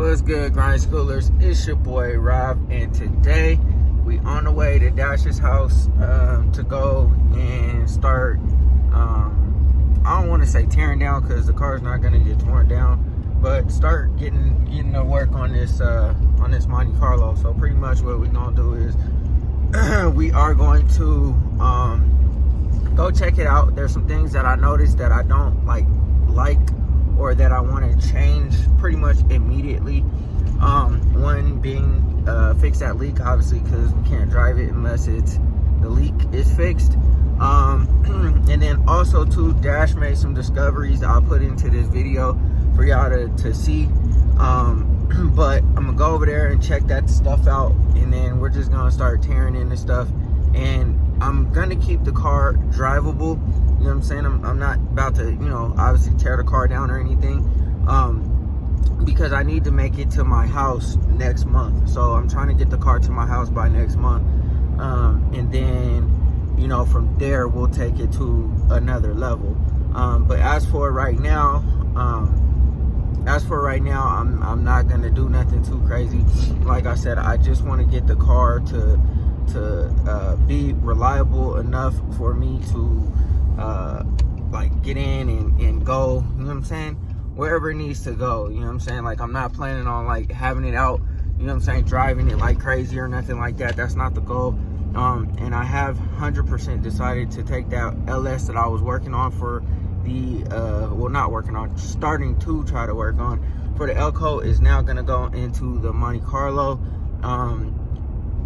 What's good, grind schoolers? It's your boy Rob, and today we on the way to Dash's house to go and start. I don't want to say tearing down because the car's not gonna get torn down, but start getting to work on this Monte Carlo. So pretty much what we're gonna do is we are going to go check it out. There's some things that I noticed that I don't like or that I want to change pretty much immediately. One being fix that leak, obviously, because we can't drive it unless the leak is fixed. And then also too, Dash made some discoveries I'll put into this video for y'all to see. But I'm gonna go over there and check that stuff out, and then we're just gonna start tearing in the stuff. And I'm gonna keep the car drivable. You know what I'm saying? I'm not about to, obviously tear the car down or anything, because I need to make it to my house next month. So I'm trying to get the car to my house by next month, and then from there we'll take it to another level. But as for right now, I'm not gonna do nothing too crazy. Like I said, I just want to get the car to be reliable enough for me to like get in and go, you know what I'm saying, wherever it needs to go. You know what I'm saying? Like, I'm not planning on like having it out, you know what I'm saying, driving it like crazy or nothing like that. That's not the goal. And I have 100% decided to take that LS that I was working on for the starting to try to work on for the Elko, is now gonna go into the Monte Carlo,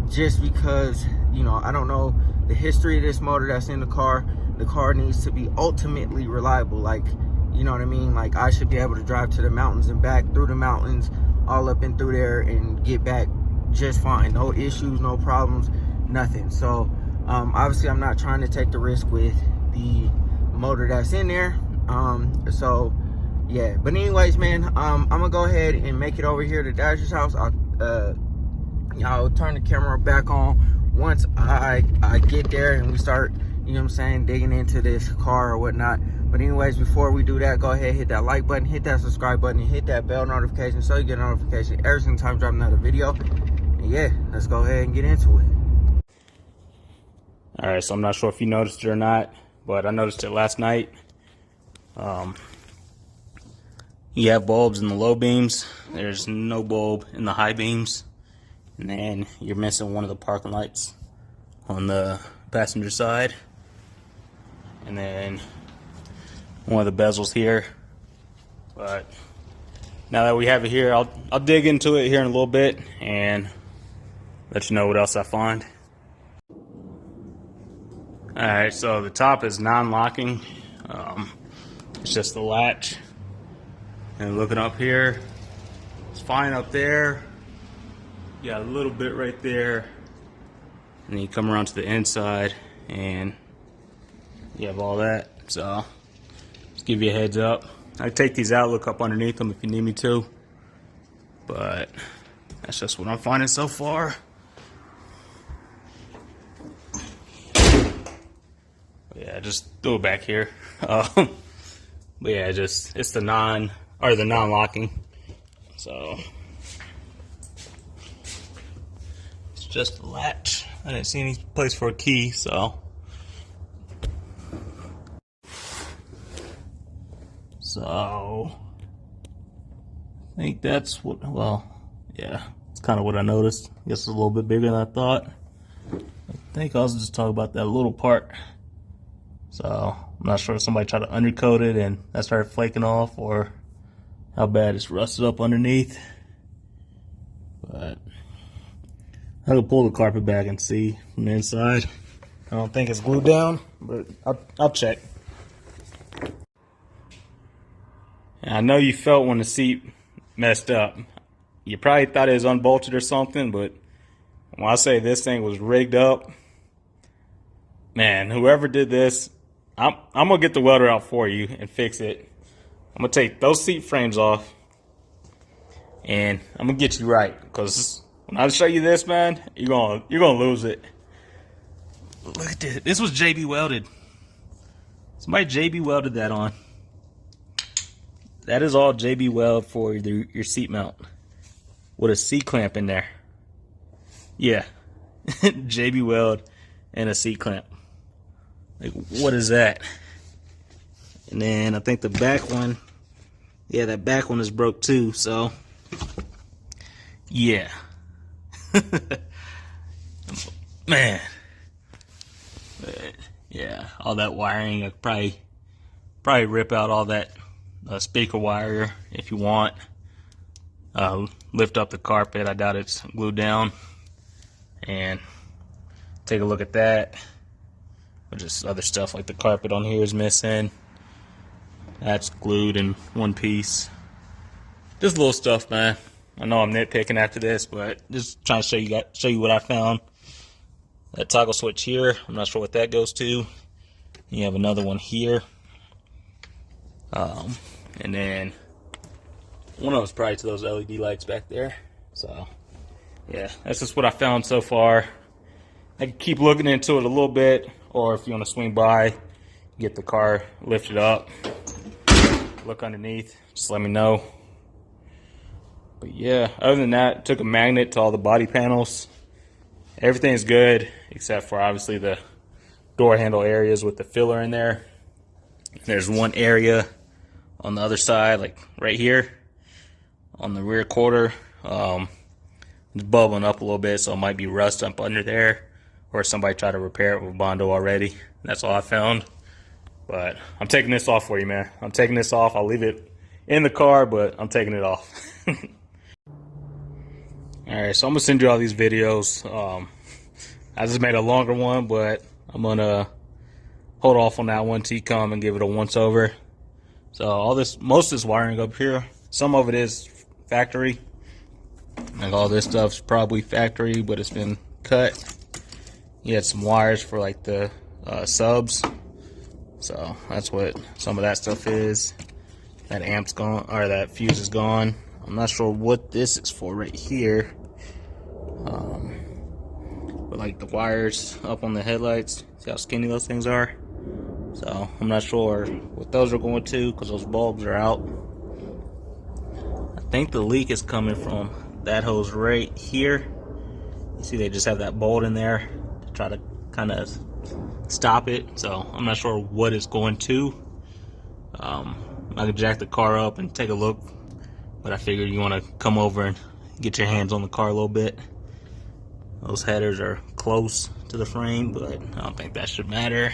just because I don't know the history of this motor that's in the car. The car needs to be ultimately reliable, like, you know what I mean? Like, I should be able to drive to the mountains and back, through the mountains, all up and through there, and get back just fine. No issues, no problems, nothing. So obviously I'm not trying to take the risk with the motor that's in there. So yeah, but anyways, man, I'm gonna go ahead and make it over here to Dash's house. I'll turn the camera back on once I get there and we start, you know what I'm saying, digging into this car or whatnot. But anyways, before we do that, go ahead, hit that like button, hit that subscribe button, and hit that bell notification so you get a notification every single time I drop another video. And yeah, let's go ahead and get into it. All right, so I'm not sure if you noticed it or not, but I noticed it last night. You have bulbs in the low beams. There's no bulb in the high beams. And then you're missing one of the parking lights on the passenger side. And then one of the bezels here. But now that we have it here, I'll dig into it here in a little bit and let you know what else I find. Alright, so the top is non-locking. It's just the latch. And looking up here, it's fine up there. You got a little bit right there. And then you come around to the inside and you have all that. So just give you a heads up. I take these out, look up underneath them if you need me to. But that's just what I'm finding so far. Yeah, just throw it back here. But yeah, it's the non-locking. So it's just the latch. I didn't see any place for a key, so I think that's what. Well, yeah, it's kind of what I noticed. I guess it's a little bit bigger than I thought. I think I'll just talk about that little part. So I'm not sure if somebody tried to undercoat it and that started flaking off, or how bad it's rusted up underneath. But I can pull the carpet back and see from the inside. I don't think it's glued down, but I'll check. And I know you felt when the seat messed up. You probably thought it was unbolted or something, but when I say this thing was rigged up, man, whoever did this, I'm gonna get the welder out for you and fix it. I'm gonna take those seat frames off and I'm gonna get you right, because when I show you this, man, you're gonna lose it. Look at this. This was JB welded. Somebody JB welded that on. That is all JB weld for your seat mount. with a C-clamp in there. Yeah. JB Weld and a C-clamp. Like, what is that? And then I think the back one, yeah, that back one is broke too, so yeah. Man. But, yeah, all that wiring, I could probably rip out all that speaker wire if you want. Lift up the carpet. I doubt it's glued down. And take a look at that. Or just other stuff like the carpet on here is missing. That's glued in one piece. Just little stuff, man. I know I'm nitpicking after this, but just trying to show you what I found. That toggle switch here, I'm not sure what that goes to. You have another one here. And then one of them's probably to those LED lights back there. So, yeah, that's just what I found so far. I can keep looking into it a little bit, or if you want to swing by, get the car lifted up, look underneath, just let me know. But yeah, other than that, took a magnet to all the body panels. Everything's good, except for obviously the door handle areas with the filler in there. There's one area on the other side, like right here, on the rear quarter. It's bubbling up a little bit, so it might be rust up under there, or somebody tried to repair it with Bondo already. That's all I found. But I'm taking this off for you, man. I'm taking this off. I'll leave it in the car, but I'm taking it off. Alright, so I'm going to send you all these videos. I just made a longer one, but I'm going to hold off on that one till you come and give it a once over. So all this, most of this wiring up here, some of it is factory. Like all this stuff's probably factory, but it's been cut. You had some wires for like the subs. So that's what some of that stuff is. That amp's gone, or that fuse is gone. I'm not sure what this is for right here. But like the wires up on the headlights, see how skinny those things are? So I'm not sure what those are going to, because those bulbs are out. I think the leak is coming from that hose right here. You see they just have that bolt in there to try to kind of stop it. So I'm not sure what it's going to. I could jack the car up and take a look, but I figured you want to come over and get your hands on the car a little bit. Those headers are close to the frame, but I don't think that should matter.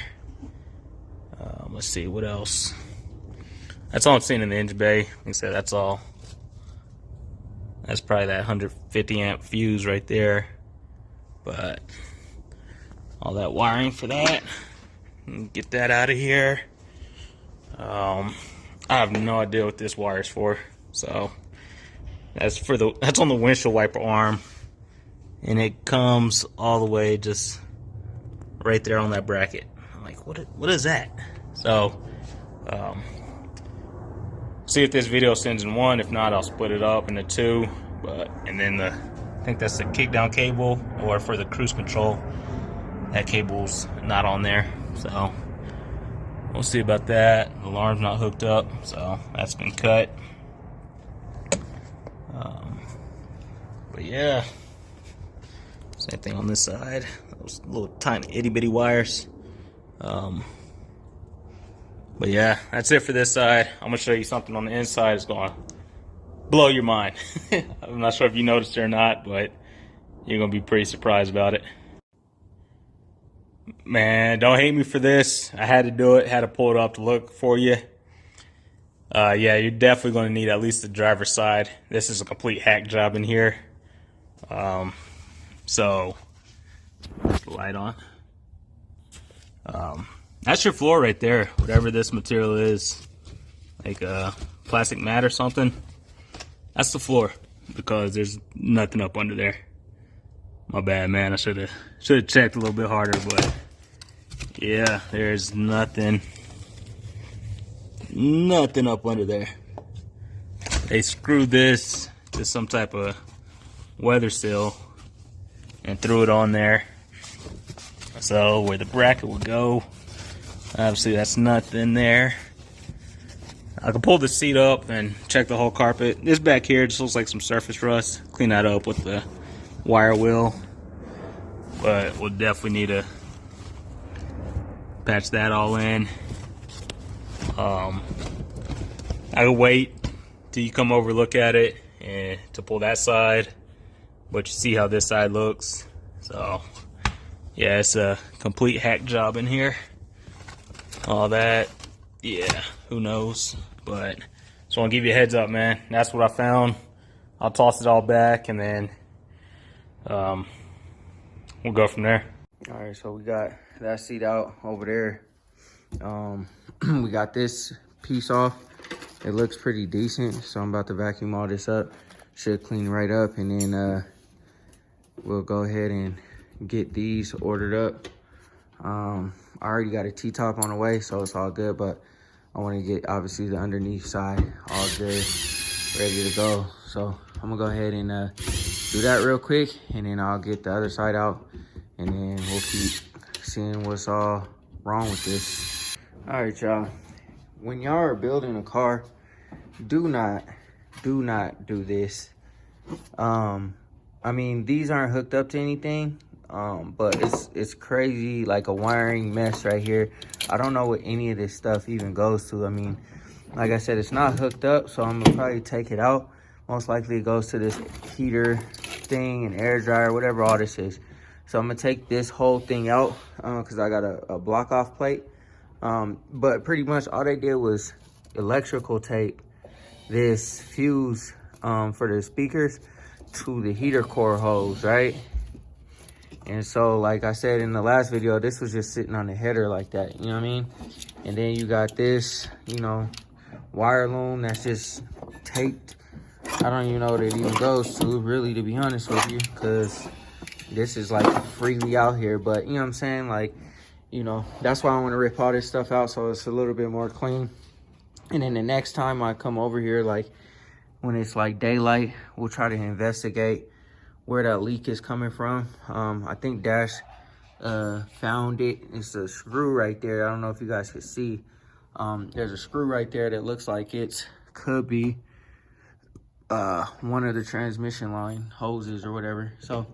Let's see, what else? That's all I'm seeing in the engine bay. Like I said, that's all. That's probably that 150 amp fuse right there. But all that wiring for that. Get that out of here. I have no idea what this wire is for. So that's on the windshield wiper arm, and it comes all the way just right there on that bracket. I'm like, what is that? So see if this video sends in one. If not, I'll split it up into two. And then I think that's the kick down cable, or for the cruise control, that cable's not on there. So we'll see about that. The alarm's not hooked up, so that's been cut. But yeah, same thing on this side. Those little tiny itty bitty wires. But yeah, that's it for this side. I'm gonna show you something on the inside. It's gonna blow your mind. I'm not sure if you noticed it or not, but you're gonna be pretty surprised about it. Man, don't hate me for this. I had to do it, had to pull it up to look for you. Yeah, you're definitely going to need at least the driver's side. This is a complete hack job in here. So, put the light on. That's your floor right there, whatever this material is, like plastic mat or something. That's the floor, because there's nothing up under there. My bad, man. I should have checked a little bit harder, but yeah, there's nothing up under there. They screwed this to some type of weather seal and threw it on there. So where the bracket would go, obviously that's nothing there. I can pull the seat up and check the whole carpet. This back here just looks like some surface rust. Clean that up with the wire wheel. But we'll definitely need to patch that all in. I can wait till you come over, look at it, and to pull that side. But you see how this side looks. So yeah, it's a complete hack job in here. All that, yeah, who knows? But just want to give you a heads up, man. That's what I found. I'll toss it all back, and then we'll go from there. All right, so we got that seat out over there. We got this piece off. It looks pretty decent, so I'm about to vacuum all this up. Should clean right up, and then we'll go ahead and get these ordered up. I already got a T-top on the way, so it's all good, but I want to get, obviously, the underneath side all good, ready to go. So I'm gonna go ahead and do that real quick, and then I'll get the other side out, and then we'll keep seeing what's all wrong with this. All right, y'all. When y'all are building a car, do not do this. I mean, these aren't hooked up to anything. But it's crazy, like a wiring mess right here. I don't know what any of this stuff even goes to. I mean, like I said, it's not hooked up, so I'm gonna probably take it out. Most likely it goes to this heater thing and air dryer, whatever all this is. So I'm gonna take this whole thing out because I got a block off plate. But pretty much all they did was electrical tape this fuse for the speakers to the heater core hose, right? And so, like I said in the last video, this was just sitting on the header like that, you know what I mean? And then you got this, you know, wire loom that's just taped. I don't even know what it even goes to, really, to be honest with you, because this is like freely out here. But, you know what I'm saying? Like, you know, that's why I want to rip all this stuff out so it's a little bit more clean. And then the next time I come over here, like when it's like daylight, we'll try to investigate where that leak is coming from. I think Dash found it. It's a screw right there. I don't know if you guys can see. There's a screw right there that looks like it could be one of the transmission line hoses or whatever. So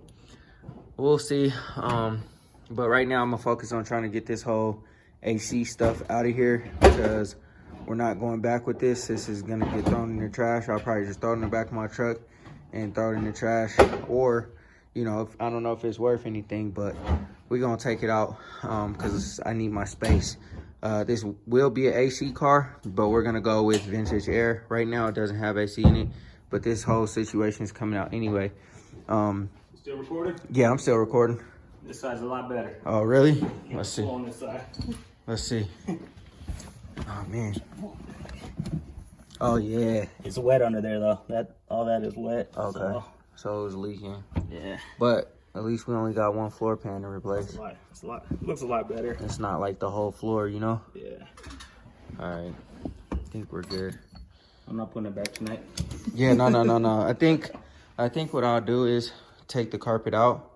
we'll see. But right now I'm gonna focus on trying to get this whole AC stuff out of here, because we're not going back with this. This is gonna get thrown in the trash. I'll probably just throw it in the back of my truck and throw it in the trash, or, you know, I don't know if it's worth anything, but we're gonna take it out because I need my space. This will be an AC car, but we're gonna go with vintage air. Right now it doesn't have AC in it, but this whole situation is coming out anyway. Still recording? Yeah, I'm still recording. This side's a lot better. Oh, really? Let's see. On this side. Let's see. Oh, man. Oh, yeah. It's wet under there, though. All that is wet. Okay. So it was leaking. Yeah. But at least we only got one floor pan to replace. Looks a lot better. It's not like the whole floor, you know? Yeah. All right. I think we're good. I'm not putting it back tonight. Yeah, no. I think what I'll do is take the carpet out,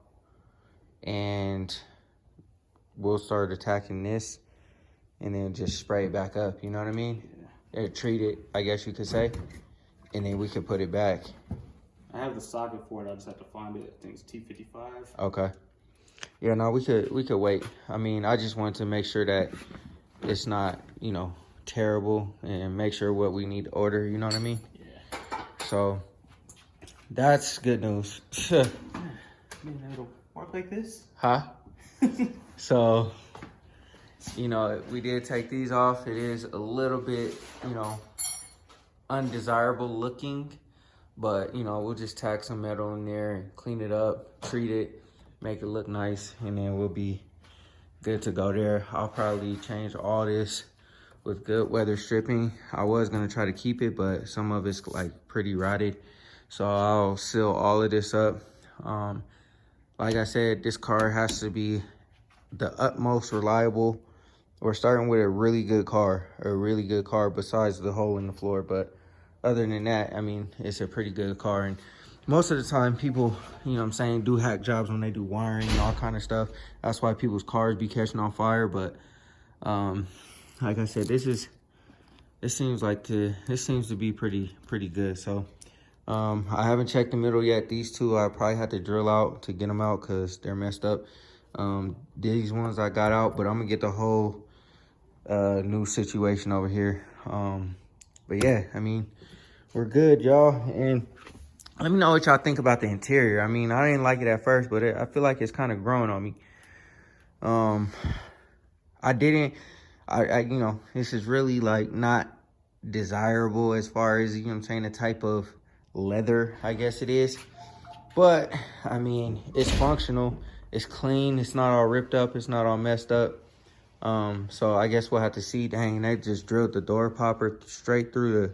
and we'll start attacking this, and then just spray it back up, you know what I mean? Yeah. Treat it, I guess you could say, and then we could put it back. I have the socket for it, I just have to find it. I think it's T55. Okay. Yeah, no, we could wait. I mean, I just wanted to make sure that it's not, you know, terrible, and make sure what we need to order, you know what I mean? Yeah. So that's good news. It'll work like this? Huh? So, you know, we did take these off. It is a little bit, you know, undesirable looking, but, you know, we'll just tack some metal in there and clean it up, treat it, make it look nice, and then we'll be good to go there. I'll probably change all this with good weather stripping. I was gonna try to keep it, but some of it's like pretty rotted, so I'll seal all of this up. Like I said, this car has to be the utmost reliable. We're starting with a really good car besides the hole in the floor. But other than that, I mean, it's a pretty good car. And most of the time people, you know what I'm saying, do hack jobs when they do wiring and all kind of stuff. That's why people's cars be catching on fire. But like I said, this is it seems like this seems to be pretty good. So I haven't checked the middle yet. These two I probably have to drill out to get them out because they're messed up. These ones I got out, but I'm gonna get the whole new situation over here. But yeah, I mean, we're good, y'all. And let me know what y'all think about the interior. I mean, I didn't like it at first, but I feel like it's kind of growing on me. I you know, this is really like not desirable as far as, you know what I'm saying, the type of leather, I guess it is. But I mean, it's functional, it's clean, it's not all ripped up, it's not all messed up. So I guess we'll have to see. Dang, they just drilled the door popper straight through the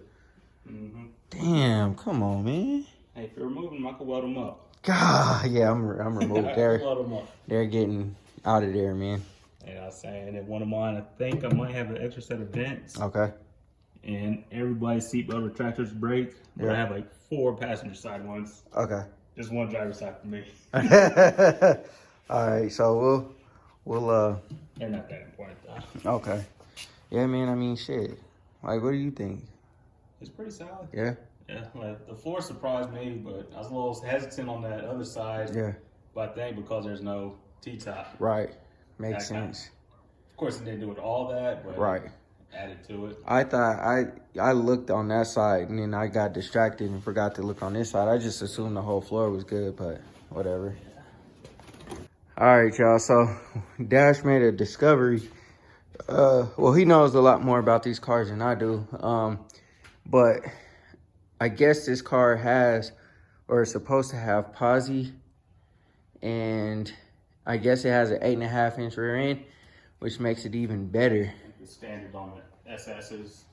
Damn, come on, man. Hey, if you're removing them, I can weld them up. God, yeah, I'm removed. Them up. They're getting out of there, man. Yeah, I was saying that one of mine, I think I might have an extra set of vents. Okay. And everybody's seatbelt retractors break. But Yeah. I have like 4 passenger side ones. Okay. Just 1 driver side for me. All right, so we'll They're not that important though. okay. Yeah, man, I mean, shit. Like, what do you think? It's pretty solid. Yeah? Yeah, like the floor surprised me, but I was a little hesitant on that other side. Yeah. But I think because there's no T-top. Right. Makes sense. Of course, it didn't do it all that, but Right. added to it. I thought I looked on that side and then I got distracted and forgot to look on this side. I just assumed the whole floor was good, but whatever. All right, y'all. So Dash made a discovery. Well, he knows a lot more about these cars than I do. But I guess this car has, or is supposed to have, posi, and I guess it has an 8.5 inch rear end, which makes it even better. The standard on the SS's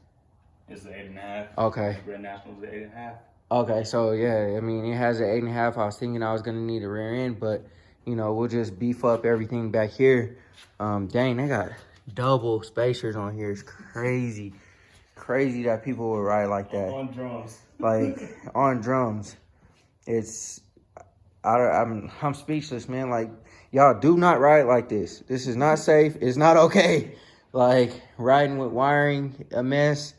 is the 8.5. Okay. The Grand National is the 8.5. Okay, so yeah, I mean, it has an 8.5. I was thinking I was gonna need a rear end, but you know, we'll just beef up everything back here. Dang, they got double spacers on here. It's crazy. Crazy that people would ride like that. On drums. Like, on drums. It's, I'm speechless, man. Like, y'all do not ride like this. This is not safe. It's not okay. Like, riding with wiring a mess,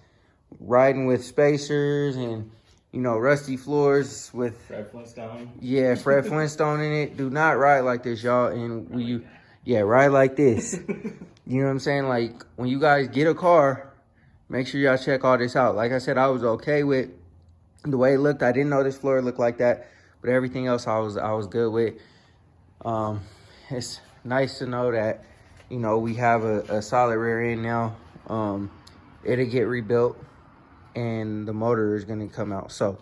riding with spacers and, you know, rusty floors with Fred Flintstone. Yeah, Fred Flintstone in it. Do not ride like this, y'all. And when you, yeah, ride like this. You know what I'm saying? Like, when you guys get a car, make sure y'all check all this out. Like I said, I was okay with the way it looked. I didn't know this floor looked like that, but everything else I was good with. It's nice to know that, you know, we have a solid rear end now. It'll get rebuilt and the motor is gonna come out. So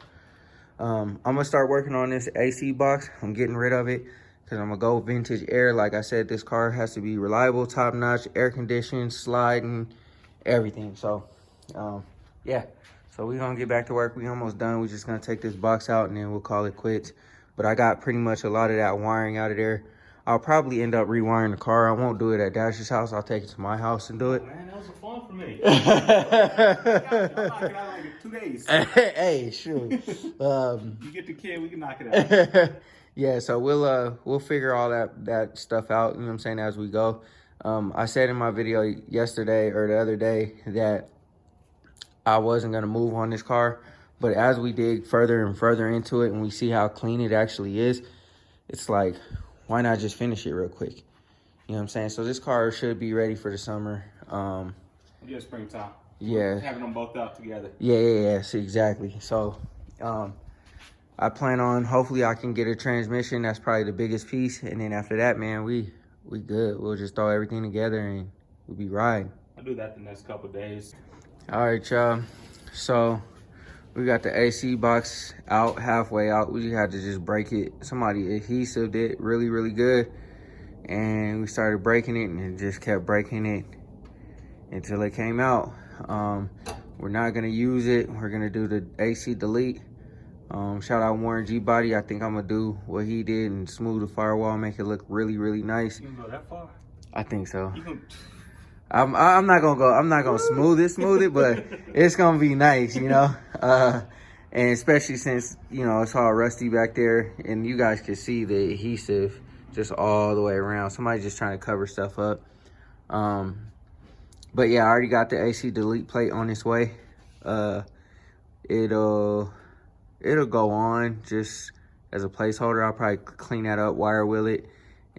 I'm gonna start working on this AC box. I'm getting rid of it because I'm gonna go vintage air. Like I said, this car has to be reliable, top notch, air conditioned, sliding, everything. So yeah, so we're gonna get back to work. We almost done. We're just gonna take this box out and then we'll call it quits. But I got pretty much a lot of that wiring out of there. I'll probably end up rewiring the car. I won't do it at Dash's house. I'll take it to my house and do it. Oh, man, that was fun for me. I'll knock it out in like 2 days. Hey, sure. You get the kid, we can knock it out. Yeah, so we'll figure all that stuff out, you know what I'm saying, as we go. I said in my video yesterday or the other day that I wasn't gonna move on this car, but as we dig further and further into it and we see how clean it actually is, it's like, why not just finish it real quick? You know what I'm saying? So this car should be ready for the summer. Yeah, springtime. Yeah. Having them both out together. Yeah, see, exactly. So I plan on, hopefully I can get a transmission. That's probably the biggest piece. And then after that, man, we good. We'll just throw everything together and we'll be riding. I'll do that the next couple of days. All right, y'all. So we got the AC box out, halfway out. We had to just break it. Somebody adhesived it really, really good. And we started breaking it and it just kept breaking it until it came out. We're not gonna use it. We're gonna do the AC delete. Shout out Warren Gbody. I think I'm gonna do what he did and smooth the firewall, make it look really, really nice. You can go that far? I think so. You can... I'm not gonna smooth it, but it's gonna be nice, you know. And especially since, you know, it's all rusty back there and you guys can see the adhesive just all the way around. Somebody's just trying to cover stuff up. But yeah, I already got the AC delete plate on its way. It'll go on just as a placeholder. I'll probably clean that up, wire wheel it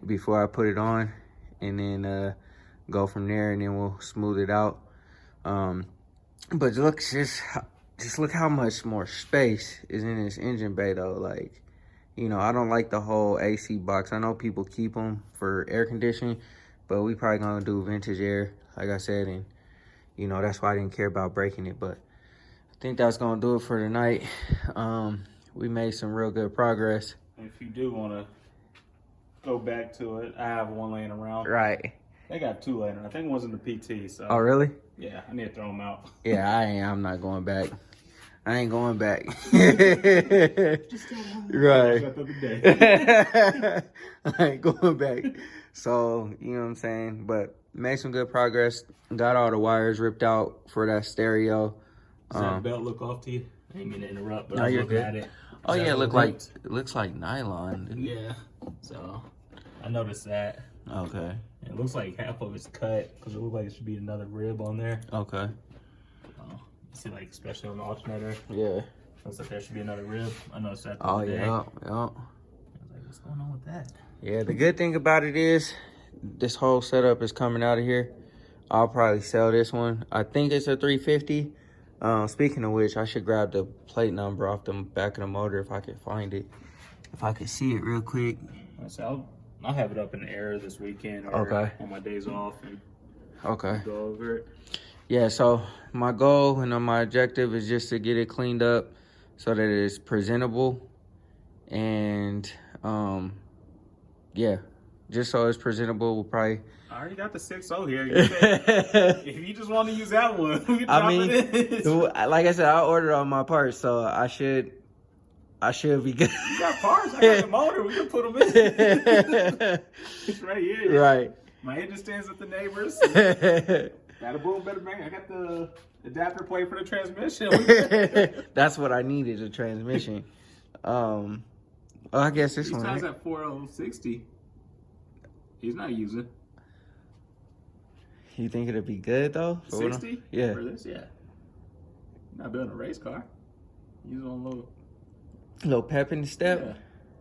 before I put it on, and then go from there, and then we'll smooth it out. But look, just look how much more space is in this engine bay though. Like, you know, I don't like the whole AC box. I know people keep them for air conditioning, but we probably gonna do vintage air, like I said, and you know, that's why I didn't care about breaking it. But I think that's gonna do it for tonight. We made some real good progress. If you do want to go back to it, I have one laying around. Right. They got two laying around. I think one's in the PT. So. Oh, really? Yeah, I need to throw them out. Yeah, I'm not going back. I ain't going back. Right. I ain't going back. So, you know what I'm saying? But made some good progress. Got all the wires ripped out for that stereo. Does that belt look off to you? I didn't mean to interrupt, but No, I was you're looking good. at it. Oh yeah, it looks like nylon. Yeah. So I noticed that. Okay. It looks like half of it's cut because it looks like it should be another rib on there. Okay. You see, like, especially on the alternator. Yeah. Looks like there should be another rib. I noticed that. Oh yeah. Yeah. I was like, what's going on with that? Yeah. The good thing about it is this whole setup is coming out of here. I'll probably sell this one. I think it's a 350. Speaking of which, I should grab the plate number off the back of the motor if I could find it. If I could see it real quick. I'll have it up in the air this weekend or on my days off and go over it. Yeah, so my goal and my objective is just to get it cleaned up so that it's presentable. And yeah, just so it's presentable, we'll probably... I already got the 6.0 here. If you just want to use that one, we can drop it in. Like I said, I'll order all my parts, so I should be good. You got parts? I got the motor. We can put them in. It's right here. Right. My engine stands with the neighbors. Bada boom, bada bang. I got the adapter plate for the transmission. That's what I needed, a transmission. I guess this one. He's at 4060. He's not using. You think it'd be good though? 60? Yeah. For this, yeah. Not building a race car. Use on low. Little pep in the step? Yeah.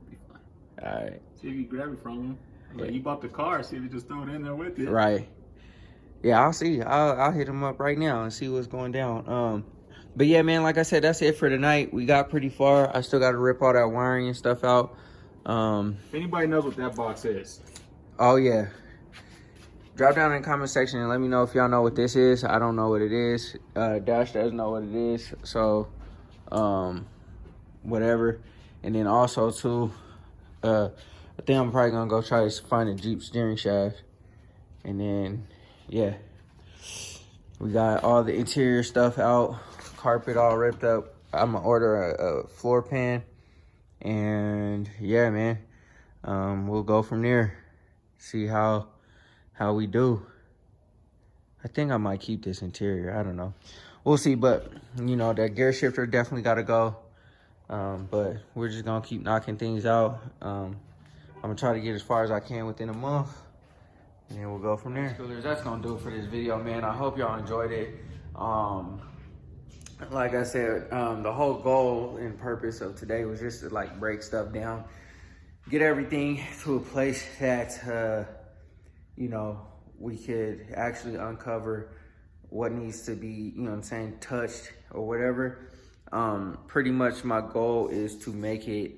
Be fine. All right. See if you grab it from him. Yeah. Like, you bought the car, see if you just throw it in there with it. Right. Yeah, I'll see. I'll hit him up right now and see what's going down. But yeah, man, like I said, that's it for tonight. We got pretty far. I still got to rip all that wiring and stuff out. If anybody knows what that box is. Oh, yeah. Drop down in the comment section and let me know if y'all know what this is. I don't know what it is. Dash does know what it is. So, whatever. And then also, too, I think I'm probably going to go try to find a Jeep steering shaft. And then, yeah. We got all the interior stuff out. Carpet all ripped up. I'm going to order a floor pan. And, yeah, man. We'll go from there. See how we do. I think I might keep this interior. I don't know. We'll see. But, you know, that gear shifter definitely got to go. But we're just going to keep knocking things out. I'm going to try to get as far as I can within a month. And then we'll go from there. That's going to do it for this video, man. I hope y'all enjoyed it. Like I said, the whole goal and purpose of today was just to, like, break stuff down. Get everything to a place that, you know, we could actually uncover what needs to be, you know what I'm saying, touched or whatever. Pretty much my goal is to make it,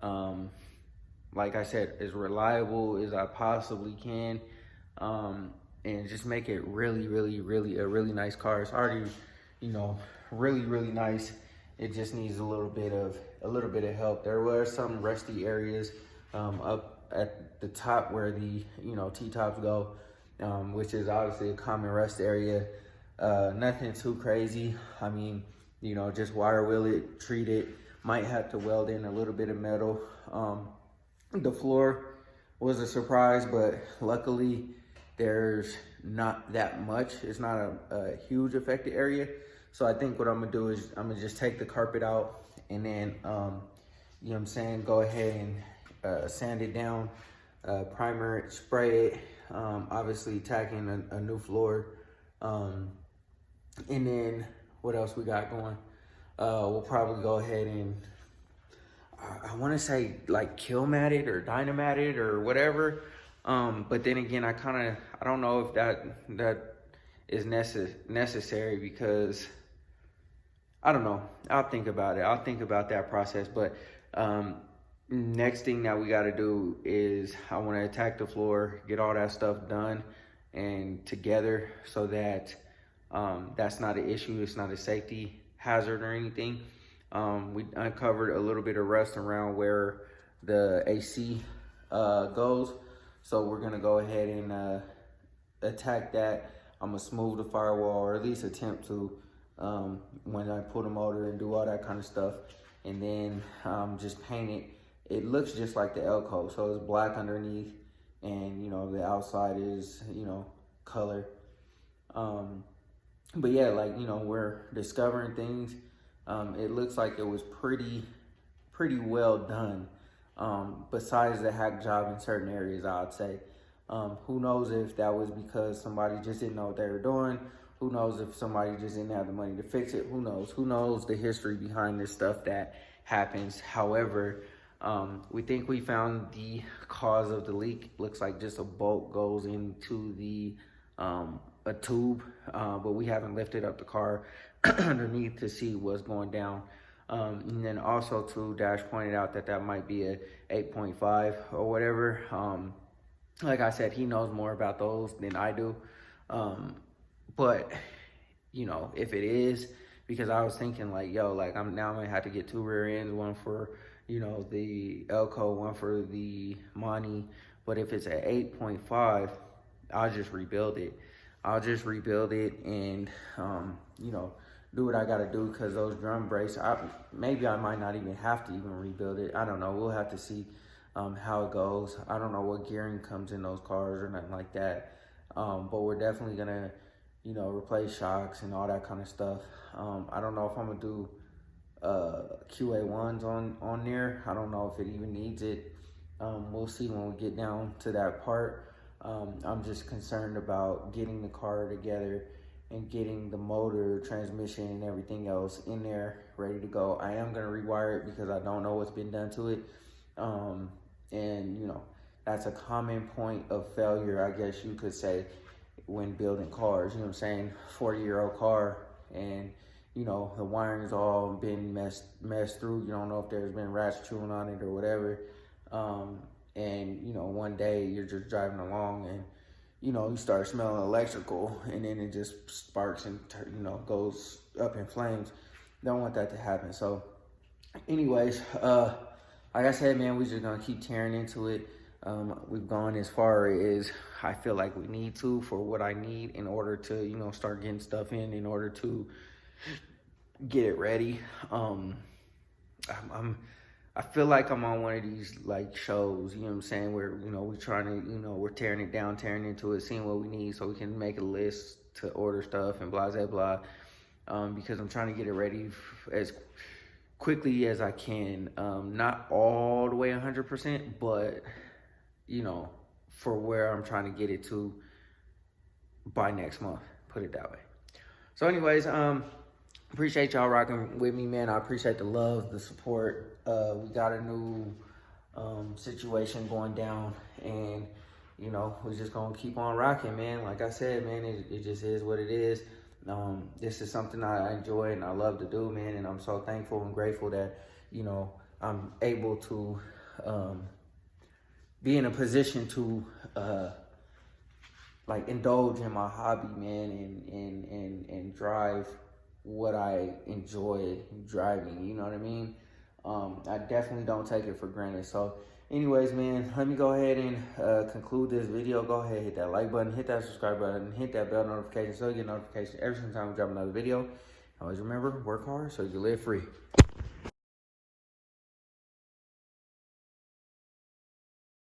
like I said, as reliable as I possibly can. And just make it really, really, really a really nice car. It's already, you know, really, really nice. It just needs a little bit of help. There were some rusty areas up at the top where the, you know, T-tops go, which is obviously a common rust area. Nothing too crazy. I mean, you know, just wire wheel it, treat it. Might have to weld in a little bit of metal. The floor was a surprise, but luckily there's not that much. It's not a huge affected area. So I think what I'm gonna do is I'm gonna just take the carpet out and then, you know what I'm saying, go ahead and sand it down, primer it, spray it, obviously tack in a new floor And then what else we got going? We'll probably go ahead and I want to say like kill mat it or dynamat it or whatever. But then again, I don't know if that is necessary, because I don't know. I'll think about it. I'll think about that process. But next thing that we got to do is I want to attack the floor, get all that stuff done and together, so that that's not an issue. It's not a safety hazard or anything. We uncovered a little bit of rust around where the AC goes. So we're going to go ahead and attack that. I'm going to smooth the firewall, or at least attempt to, when I pull the motor and do all that kind of stuff. And then just paint it. It looks just like the Elko. So it's black underneath, and, you know, the outside is, you know, color. But yeah, like, you know, we're discovering things. It looks like it was pretty well done. Besides the hack job in certain areas, I'd say. Who knows if that was because somebody just didn't know what they were doing. Who knows if somebody just didn't have the money to fix it. Who knows? Who knows the history behind this stuff that happens. However, we think we found the cause of the leak. Looks like just a bolt goes into the a tube, but we haven't lifted up the car underneath to see what's going down. And then also too, Dash pointed out that might be a 8.5 or whatever. Like I said, he knows more about those than I do. But you know, if it is, because I was thinking like, yo, like I'm gonna have to get 2 rear ends, one for, you know, the Elko, one for the Monte. But if it's at 8.5, I'll just rebuild it. And you know, do what I gotta do, because those drum brakes, maybe I might not even have to even rebuild it. I don't know. We'll have to see how it goes. I don't know what gearing comes in those cars or nothing like that. But we're definitely gonna, you know, replace shocks and all that kind of stuff. I don't know if I'm gonna do QA1s on there. I don't know if it even needs it. We'll see when we get down to that part. I'm just concerned about getting the car together and getting the motor, transmission, and everything else in there ready to go. I am gonna rewire it because I don't know what's been done to it. And you know, that's a common point of failure, I guess you could say, when building cars. You know what I'm saying? 40-year-old car, and you know, the wiring's all been messed through. You don't know if there's been rats chewing on it or whatever. And you know, one day you're just driving along and, you know, you start smelling electrical, and then it just sparks and, you know, goes up in flames. Don't want that to happen. So anyways, like I said, man, we're just gonna keep tearing into it. We've gone as far as I feel like we need to, for what I need in order to, you know, start getting stuff in order to get it ready. I feel like I'm on one of these like shows, you know what I'm saying, where, you know, we're trying to, you know, we're tearing it down, tearing into it, seeing what we need so we can make a list to order stuff and blah, blah, blah. Because I'm trying to get it ready as quickly as I can. Not all the way 100%, but, you know, for where I'm trying to get it to by next month, put it that way. So anyways, appreciate y'all rocking with me, man. I appreciate the love, the support. We got a new situation going down, and you know, we're just gonna keep on rocking, man. Like I said, man, it just is what it is. This is something I enjoy and I love to do, man, and I'm so thankful and grateful that, you know, I'm able to be in a position to like indulge in my hobby, man, and drive what I enjoy driving, you know what I mean? I definitely don't take it for granted. So anyways, man, let me go ahead and conclude this video. Go ahead, hit that like button, hit that subscribe button, hit that bell notification so you get notification every single time we drop another video. Always remember, work hard so you live free.